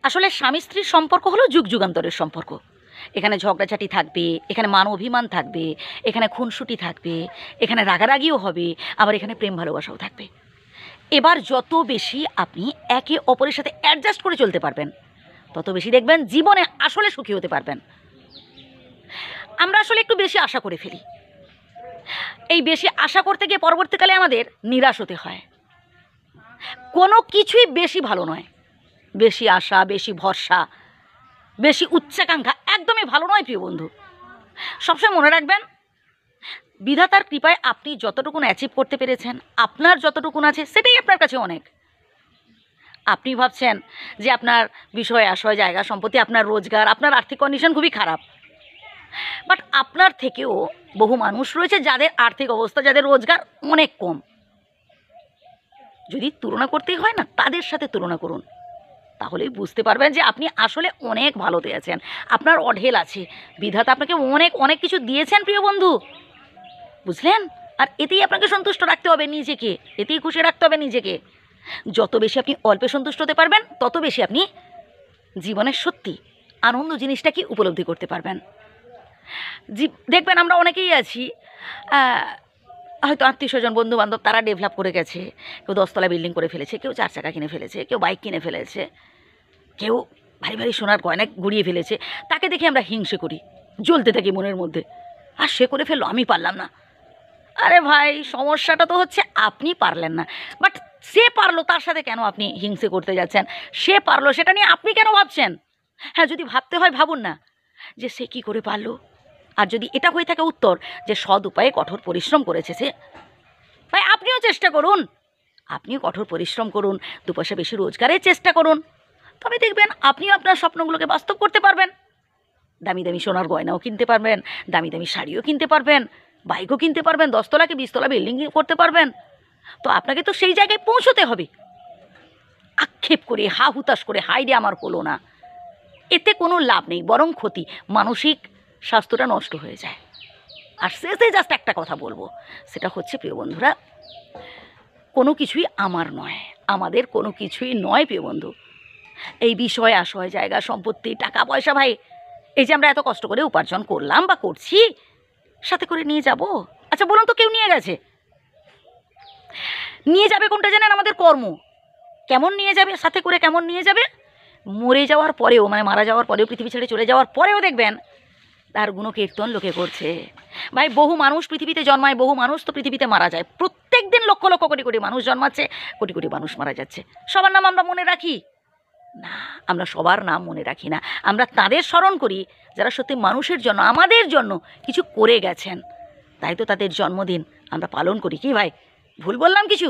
আসলে স্বামী স্ত্রীর সম্পর্ক হলো যুগ যুগান্তরের সম্পর্ক। এখানে ঝগড়াঝাটি থাকবে, এখানে মান অভিমান থাকবে, এখানে খুনসুটি থাকবে, এখানে রাগারাগিও হবে, আবার এখানে প্রেম ভালোবাসাও থাকবে। এবার যত বেশি আপনি একে অপরের সাথে অ্যাডজাস্ট করে চলতে পারবেন, তত বেশি দেখবেন জীবনে আসলে সুখী হতে পারবেন। আমরা আসলে একটু বেশি আশা করে ফেলি। এই বেশি আশা করতে গিয়ে পরবর্তীকালে আমাদের নিরাশ হতে হয়। কোনো কিছুই বেশি ভালো নয়। বেশি আশা, বেশি ভরসা, বেশি উচ্চাকাঙ্ক্ষা একদমই ভালো নয় প্রিয় বন্ধু। সবসময় মনে রাখবেন, বিধাতার কৃপায় আপনি যতটুকুন অ্যাচিভ করতে পেরেছেন, আপনার যতটুকুন আছে সেটাই আপনার কাছে অনেক। আপনি ভাবছেন যে আপনার বিষয় আশয়, জায়গা সম্পত্তি, আপনার রোজগার, আপনার আর্থিক কন্ডিশন খুবই খারাপ, বাট আপনার থেকেও বহু মানুষ রয়েছে যাদের আর্থিক অবস্থা, যাদের রোজগার অনেক কম। যদি তুলনা করতেই হয় না, তাদের সাথে তুলনা করুন, তাহলেই বুঝতে পারবেন যে আপনি আসলে অনেক ভালোতে আছেন, আপনার অঢেল আছে। বিধাতা আপনাকে অনেক অনেক কিছু দিয়েছেন প্রিয় বন্ধু, বুঝলেন? আর এতেই আপনাকে সন্তুষ্ট রাখতে হবে নিজেকে, এতেই খুশি রাখতে হবে নিজেকে। যত বেশি আপনি অল্পে সন্তুষ্ট হতে পারবেন, তত বেশি আপনি জীবনের সত্যি আনন্দ জিনিসটা কি উপলব্ধি করতে পারবেন। দেখবেন আমরা অনেকেই আছি, হয়তো আত্মীয় স্বজন, বন্ধু বান্ধব, তারা ডেভেলপ করে গেছে। কেউ 10তলা বিল্ডিং করে ফেলেছে, কেউ 4 চাকা কিনে ফেলেছে, কেউ বাইক কিনে ফেলেছে, কেউ ভারী ভারী সোনার গয়না গুড়িয়ে ফেলেছে। তাকে দেখে আমরা হিংসে করি, জ্বলতে থাকি মনের মধ্যে, আর সে করে ফেললো, আমি পারলাম না। আরে ভাই, সমস্যাটা তো হচ্ছে আপনি পারলেন না, বাট সে পারলো, তার সাথে কেন আপনি হিংসে করতে যাচ্ছেন? সে পারলো, সেটা নিয়ে আপনি কেন ভাবছেন? হ্যাঁ, যদি ভাবতে হয় ভাবুন না যে সে কি করে পারলো। আর যদি এটা হয়ে থাকে উত্তর যে সৎ উপায়ে কঠোর পরিশ্রম করেছে সে, ভাই আপনিও চেষ্টা করুন, আপনিও কঠোর পরিশ্রম করুন, 2 পয়সা বেশি রোজগারের চেষ্টা করুন, তবে দেখবেন আপনিও আপনার স্বপ্নগুলোকে বাস্তব করতে পারবেন। দামি দামি সোনার গয়নাও কিনতে পারবেন, দামি দামি শাড়িও কিনতে পারবেন, বাইকও কিনতে পারবেন, 10তলা কি 20তলা বিল্ডিং করতে পারবেন। তো আপনাকে তো সেই জায়গায় পৌঁছতে হবে। আক্ষেপ করে, হা হুতাশ করে, হাই রে আমার হলো না, এতে কোনো লাভ নেই, বরং ক্ষতি। মানসিক স্বাস্থ্যটা নষ্ট হয়ে যায়। আর শেষে জাস্ট একটা কথা বলবো, সেটা হচ্ছে প্রিয় বন্ধুরা, কোনো কিছুই আমার নয়, আমাদের কোনো কিছুই নয় প্রিয় বন্ধু। এই বিষয় আশয়, জায়গা সম্পত্তি, টাকা পয়সা, ভাই এই যে আমরা এত কষ্ট করে উপার্জন করলাম বা করছি, সাথে করে নিয়ে যাব? আচ্ছা বলুন তো, কেউ নিয়ে গেছে? নিয়ে যাবে কোনটা জানেন? আমাদের কর্ম। কেমন নিয়ে যাবে? সাথে করে কেমন নিয়ে যাবে? মরে যাওয়ার পরেও, মানে মারা যাওয়ার পরেও, পৃথিবী ছেড়ে চলে যাওয়ার পরেও দেখবেন তার গুণকীর্তন লোকে করছে। ভাই বহু মানুষ পৃথিবীতে জন্মায়, বহু মানুষ তো পৃথিবীতে মারা যায়। প্রত্যেক দিন লক্ষ লক্ষ কোটি কোটি মানুষ জন্মাচ্ছে, কোটি কোটি মানুষ মারা যাচ্ছে। সবার নাম আমরা মনে রাখি না, আমরা সবার নাম মনে রাখি না। আমরা তাদের স্মরণ করি যারা সত্যি মানুষের জন্য, আমাদের জন্য কিছু করে গেছেন। তাই তো তাদের জন্মদিন আমরা পালন করি। কি ভাই, ভুল বললাম কিছু?